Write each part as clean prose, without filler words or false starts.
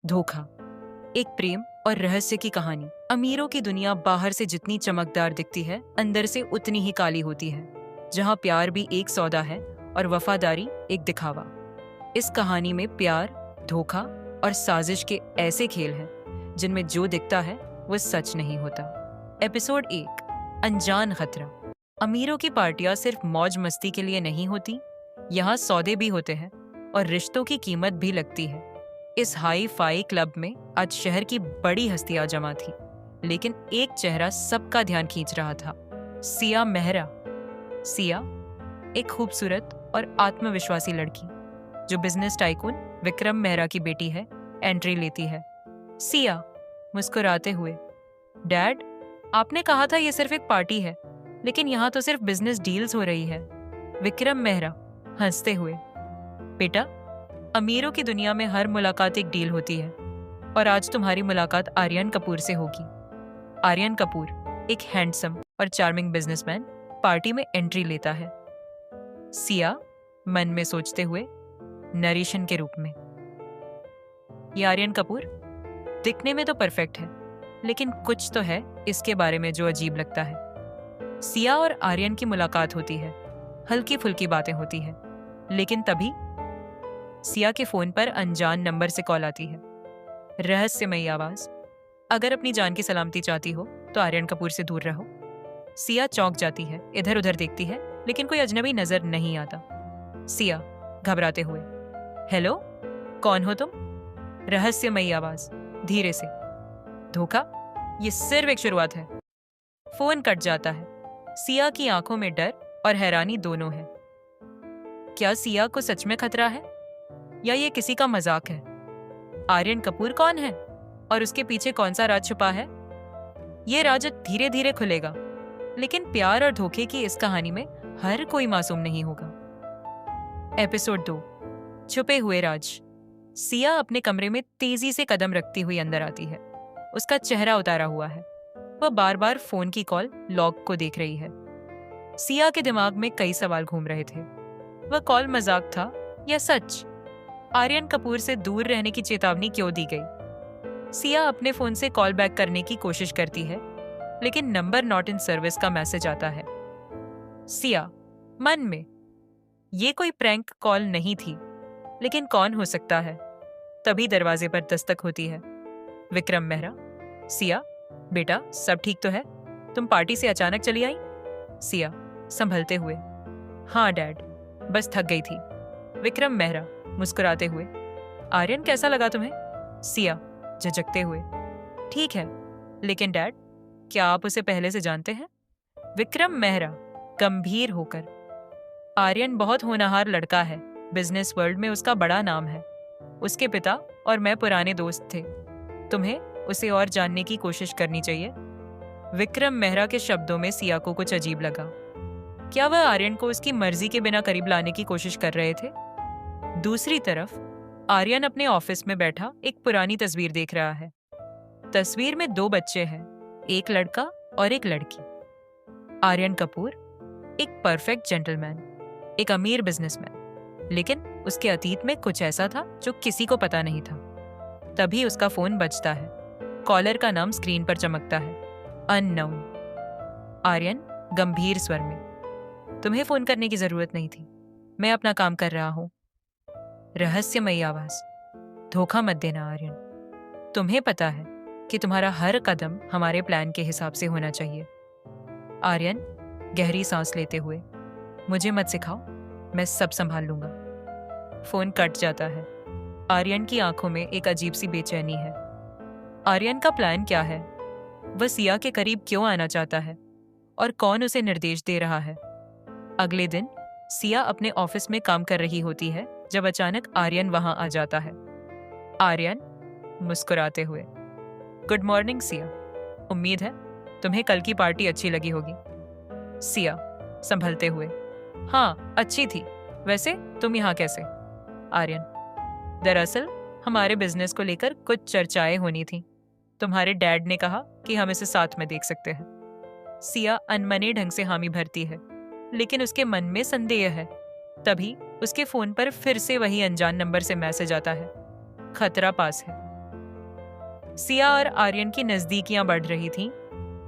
धोखा, एक प्रेम और रहस्य की कहानी। अमीरों की दुनिया बाहर से जितनी चमकदार दिखती है, अंदर से उतनी ही काली होती है, जहां प्यार भी एक सौदा है और वफादारी एक दिखावा। इस कहानी में प्यार, धोखा और साजिश के ऐसे खेल हैं जिनमें जो दिखता है वो सच नहीं होता। एपिसोड 1, अनजान खतरा। अमीरों की पार्टियां सिर्फ मौज मस्ती के लिए नहीं होती, यहाँ सौदे भी होते हैं और रिश्तों की कीमत भी लगती है। इस हाई फाई क्लब में आज शहर की बड़ी हस्तियां जमा थी, लेकिन एक चेहरा सबका ध्यान खींच रहा था, सिया मेहरा। सिया एक खूबसूरत और आत्मविश्वासी लड़की जो बिजनेस टाइकून विक्रम मेहरा की बेटी है, एंट्री लेती है। सिया मुस्कुराते हुए, डैड, आपने कहा था ये सिर्फ एक पार्टी है, लेकिन यहाँ तो सिर्फ बिजनेस डील्स हो रही है। विक्रम मेहरा हंसते हुए, बेटा, अमीरों की दुनिया में हर मुलाकात एक डील होती है और आज तुम्हारी मुलाकात आर्यन कपूर से होगी। आर्यन कपूर, एक हैंडसम और चार्मिंग बिजनेसमैन, पार्टी में एंट्री लेता है। सिया मन में सोचते हुए, नरेशन के रूप में, ये आर्यन कपूर दिखने में तो परफेक्ट है, लेकिन कुछ तो है इसके बारे में जो अजीब लगता है। सिया और आर्यन की मुलाकात होती है, हल्की फुल्की बातें होती है, लेकिन तभी सिया के फोन पर अनजान नंबर से कॉल आती है। रहस्यमयी आवाज, अगर अपनी जान की सलामती चाहती हो तो आर्यन कपूर से दूर रहो। सिया चौंक जाती है, इधर उधर देखती है, लेकिन कोई अजनबी नजर नहीं आता। सिया घबराते हुए, हेलो, कौन हो तुम? रहस्यमयी आवाज धीरे से, धोखा, ये सिर्फ एक शुरुआत है। फोन कट जाता है। सिया की आंखों में डर और हैरानी दोनों है। क्या सिया को सच में खतरा है या ये किसी का मजाक है? आर्यन कपूर कौन है और उसके पीछे कौन सा राज छुपा है? ये राज धीरे धीरे खुलेगा, लेकिन प्यार और धोखे की इस कहानी में हर कोई मासूम नहीं होगा। एपिसोड 2, छुपे हुए राज। सिया अपने कमरे में तेजी से कदम रखती हुई अंदर आती है। उसका चेहरा उतारा हुआ है। वह बार बार फोन की कॉल लॉग को देख रही है। सिया के दिमाग में कई सवाल घूम रहे थे। वह कॉल मजाक था या सच? आर्यन कपूर से दूर रहने की चेतावनी क्यों दी गई? सिया अपने फोन से कॉल बैक करने की कोशिश करती है, लेकिन नंबर नॉट इन सर्विस का मैसेज आता है। सिया मन में, ये कोई प्रैंक कॉल नहीं थी, लेकिन कौन हो सकता है? तभी दरवाजे पर दस्तक होती है। विक्रम मेहरा, सिया, बेटा, सब ठीक तो है? तुम पार्टी से अचानक चली आई? सिया संभलते हुए, हाँ डैड, बस थक गई थी। विक्रम मेहरा मुस्कुराते हुए, आर्यन कैसा लगा तुम्हें? सिया झिझकते हुए, ठीक है, लेकिन डैड, क्या आप उसे पहले से जानते हैं? विक्रम मेहरा गंभीर होकर, आर्यन बहुत होनहार लड़का है, बिजनेस वर्ल्ड में उसका बड़ा नाम है। उसके पिता और मैं पुराने दोस्त थे। तुम्हें उसे और जानने की कोशिश करनी चाहिए। विक्रम मेहरा के शब्दों में सिया को कुछ अजीब लगा। क्या वह आर्यन को उसकी मर्जी के बिना करीब लाने की कोशिश कर रहे थे? दूसरी तरफ आर्यन अपने ऑफिस में बैठा एक पुरानी तस्वीर देख रहा है। तस्वीर में 2 बच्चे हैं, एक लड़का और एक लड़की। आर्यन कपूर एक परफेक्ट जेंटलमैन, एक अमीर बिजनेसमैन, लेकिन उसके अतीत में कुछ ऐसा था जो किसी को पता नहीं था। तभी उसका फोन बजता है। कॉलर का नाम स्क्रीन पर चमकता है, अननोन। आर्यन गंभीर स्वर में, तुम्हें फोन करने की जरूरत नहीं थी, मैं अपना काम कर रहा हूं। रहस्यमयी आवाज, धोखा मत देना आर्यन, तुम्हें पता है कि तुम्हारा हर कदम हमारे प्लान के हिसाब से होना चाहिए। आर्यन गहरी सांस लेते हुए, मुझे मत सिखाओ, मैं सब संभाल लूंगा। फोन कट जाता है। आर्यन की आंखों में एक अजीब सी बेचैनी है। आर्यन का प्लान क्या है? वह सिया के करीब क्यों आना चाहता है और कौन उसे निर्देश दे रहा है? अगले दिन सिया अपने ऑफिस में काम कर रही होती है जब अचानक आर्यन वहां आ जाता है। आर्यन मुस्कुराते हुए, गुड मॉर्निंग सिया, उम्मीद है तुम्हें कल की पार्टी अच्छी लगी होगी। सिया संभलते हुए, हाँ अच्छी थी, वैसे तुम यहाँ कैसे? आर्यन, दरअसल हमारे बिजनेस को लेकर कुछ चर्चाएं होनी थी, तुम्हारे डैड ने कहा कि हम इसे साथ में देख सकते हैं। सिया अनमने ढंग से हामी भरती है, लेकिन उसके मन में संदेह है। तभी उसके फोन पर फिर से वही अनजान नंबर से मैसेज आता है, खतरा पास है। सिया और आर्यन की नजदीकियां बढ़ रही थीं,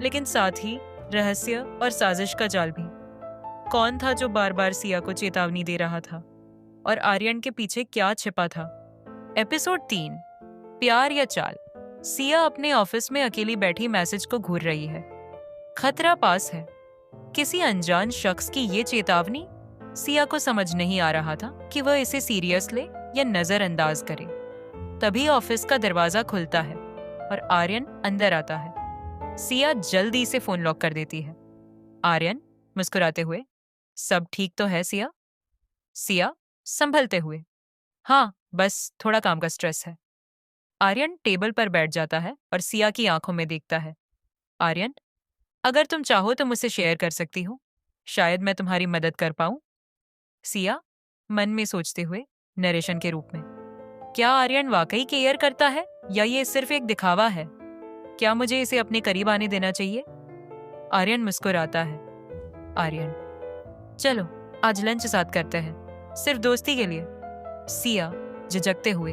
लेकिन साथ ही रहस्य और साजिश का जाल भी। कौन था जो बार बार सिया को चेतावनी दे रहा था, और आर्यन के पीछे क्या छिपा था? एपिसोड 3, प्यार या चाल। सिया अपने ऑफिस में अकेली बैठी मैसेज को घूर रही है। खतरा पास है। किसी अनजान शख्स की ये चेतावनी। सिया को समझ नहीं आ रहा था कि वह इसे सीरियस ले या नजरअंदाज करे। तभी ऑफिस का दरवाजा खुलता है और आर्यन अंदर आता है। सिया जल्दी से फोन लॉक कर देती है। आर्यन मुस्कुराते हुए, सब ठीक तो है सिया? सिया संभलते हुए, हाँ, बस थोड़ा काम का स्ट्रेस है। आर्यन टेबल पर बैठ जाता है और सिया की आंखों में देखता है। आर्यन, अगर तुम चाहो तो मुझसे शेयर कर सकती हो, शायद मैं तुम्हारी मदद कर पाऊं। सिया मन में सोचते हुए, नरेशन के रूप में, क्या आर्यन वाकई केयर करता है या ये सिर्फ एक दिखावा है? क्या मुझे इसे अपने करीब आने देना चाहिए? आर्यन मुस्कुराता है। आर्यन, चलो आज लंच साथ करते हैं, सिर्फ दोस्ती के लिए। सिया झिझकते हुए,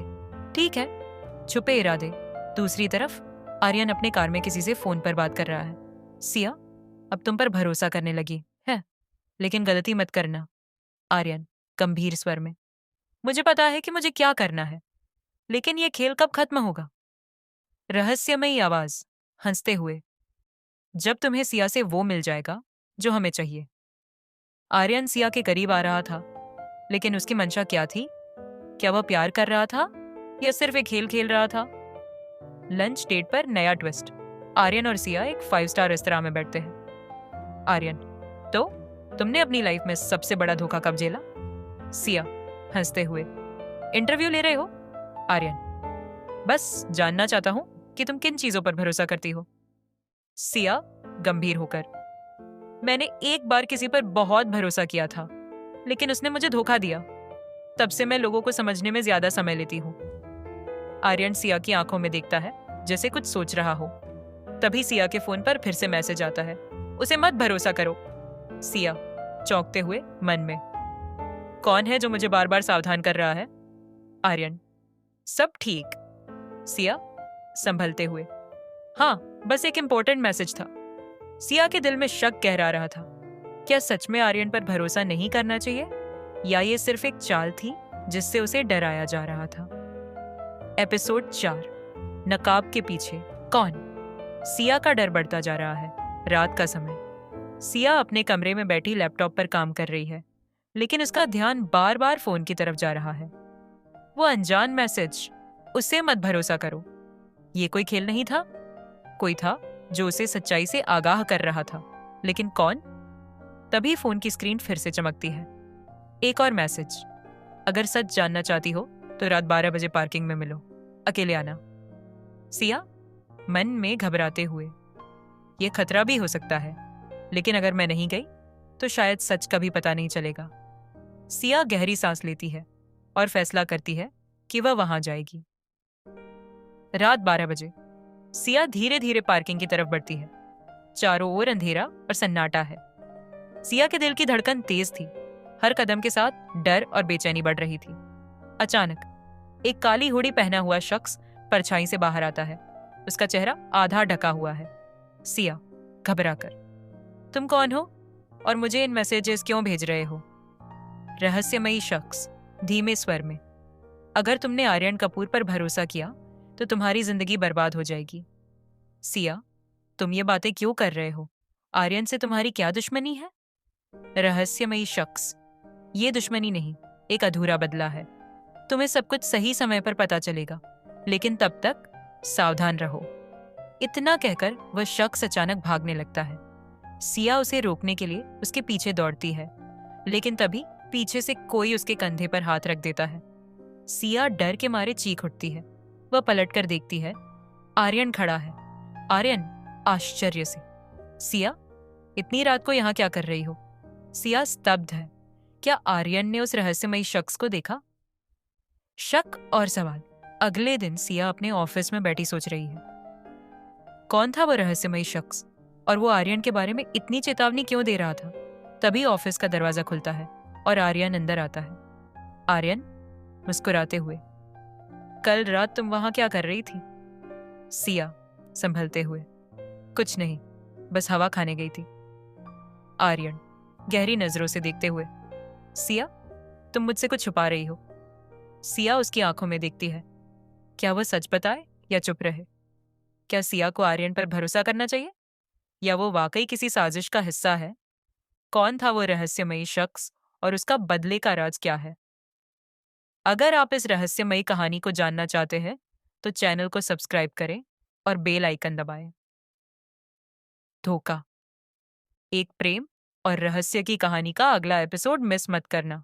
ठीक है, छुपे इरादे। दूसरी तरफ आर्यन अपने कार में किसी से फोन पर बात कर रहा है। सिया, अब तुम पर भरोसा करने लगी है, लेकिन गलती मत करना। आर्यन गंभीर स्वर में, मुझे पता है कि मुझे क्या करना है, लेकिन ये खेल कब खत्म होगा? रहस्यमयी आवाज हंसते हुए, जब तुम्हें सिया से वो मिल जाएगा जो हमें चाहिए। आर्यन सिया के करीब आ रहा था, लेकिन उसकी मंशा क्या थी? क्या वह प्यार कर रहा था या सिर्फ एक खेल खेल रहा था? लंच डेट पर नया ट्विस्ट। आर्यन और सिया एक 5 स्टार रेस्तरां में बैठते हैं। आर्यन, तो तुमने अपनी लाइफ में सबसे बड़ा धोखा कब झेला? सिया हंसते हुए, इंटरव्यू ले रहे हो? आर्यन, बस जानना चाहता हूं कि तुम किन चीजों पर भरोसा करती हो। सिया गंभीर होकर, मैंने एक बार किसी पर बहुत भरोसा किया था, लेकिन उसने मुझे धोखा दिया। तब से मैं लोगों को समझने में ज्यादा समय लेती हूँ। आर्यन सिया की आंखों में देखता है, जैसे कुछ सोच रहा हो। तभी सिया के फोन पर फिर से मैसेज आता है, उसे मत भरोसा करो। सिया चौंकते हुए मन में, कौन है जो मुझे बार बार सावधान कर रहा है? आर्यन, सब ठीक। सिया संभलते हुए, हाँ, बस एक इंपॉर्टेंट मैसेज था। सिया के दिल में शक गहरा रहा था। क्या सच में आर्यन पर भरोसा नहीं करना चाहिए, या ये सिर्फ एक चाल थी जिससे उसे डराया जा रहा था? एपिसोड 4, नकाब के पीछे कौन। सिया का डर बढ़ता जा रहा है। रात का समय। सिया अपने कमरे में बैठी लैपटॉप पर काम कर रही है, लेकिन उसका ध्यान बार बार फोन की तरफ जा रहा है। वो अनजान मैसेज, उसे मत भरोसा करो। ये कोई खेल नहीं था। कोई था जो उसे सच्चाई से आगाह कर रहा था, लेकिन कौन? तभी फोन की स्क्रीन फिर से चमकती है। एक और मैसेज, अगर सच जानना चाहती हो तो रात 12 बजे पार्किंग में मिलो, अकेले आना। सिया मन में घबराते हुए, ये खतरा भी हो सकता है, लेकिन अगर मैं नहीं गई तो शायद सच का भी पता नहीं चलेगा। सिया गहरी सांस लेती है और फैसला करती है कि वह वहां जाएगी। रात 12 बजे सिया धीरे धीरे पार्किंग की तरफ बढ़ती है। चारों ओर अंधेरा और सन्नाटा है। सिया के दिल की धड़कन तेज थी। हर कदम के साथ डर और बेचैनी बढ़ रही थी। अचानक एक काली हुडी पहना हुआ शख्स परछाई से बाहर आता है। उसका चेहरा आधा ढका हुआ है। सिया घबराकर, तुम कौन हो और मुझे इन मैसेजेस क्यों भेज रहे हो? रहस्यमयी शख्स धीमे स्वर में, अगर तुमने आर्यन कपूर पर भरोसा किया तो तुम्हारी जिंदगी बर्बाद हो जाएगी। सिया, तुम ये बातें क्यों कर रहे हो? आर्यन से तुम्हारी क्या दुश्मनी है? रहस्यमयी शख्स, ये दुश्मनी नहीं, एक अधूरा बदला है। तुम्हें सब कुछ सही समय पर पता चलेगा, लेकिन तब तक सावधान रहो। इतना कहकर वह शख्स अचानक भागने लगता है। सिया उसे रोकने के लिए उसके पीछे दौड़ती है, लेकिन तभी पीछे से कोई उसके कंधे पर हाथ रख देता है। सिया डर के मारे चीख उठती है। वह पलटकर देखती है, आर्यन खड़ा है। आर्यन आश्चर्य से, सिया, इतनी रात को यहाँ क्या कर रही हो? सिया स्तब्ध है। क्या आर्यन ने उस रहस्यमयी शख्स को देखा? शक और सवाल। अगले दिन सिया अपने ऑफिस में बैठी सोच रही है, कौन था वो रहस्यमयी शख्स और वो आर्यन के बारे में इतनी चेतावनी क्यों दे रहा था? तभी ऑफिस का दरवाजा खुलता है और आर्यन अंदर आता है। आर्यन मुस्कुराते हुए, कल रात तुम वहां क्या कर रही थी? सिया संभलते हुए। कुछ नहीं, बस हवा खाने गई थी। आर्यन गहरी नजरों से देखते हुए। सिया, तुम मुझसे कुछ छुपा रही हो। सिया उसकी आंखों में देखती है। क्या वो सच बताए या चुप रहे? क्या सिया को आर्यन पर भरोसा करना चाहिए, या वो वाकई किसी साजिश का हिस्सा है? कौन था वो रहस्यमयी शख्स और उसका बदले का राज क्या है? अगर आप इस रहस्यमयी कहानी को जानना चाहते हैं तो चैनल को सब्सक्राइब करें और बेल आइकन दबाएं। धोखा, एक प्रेम और रहस्य की कहानी का अगला एपिसोड मिस मत करना।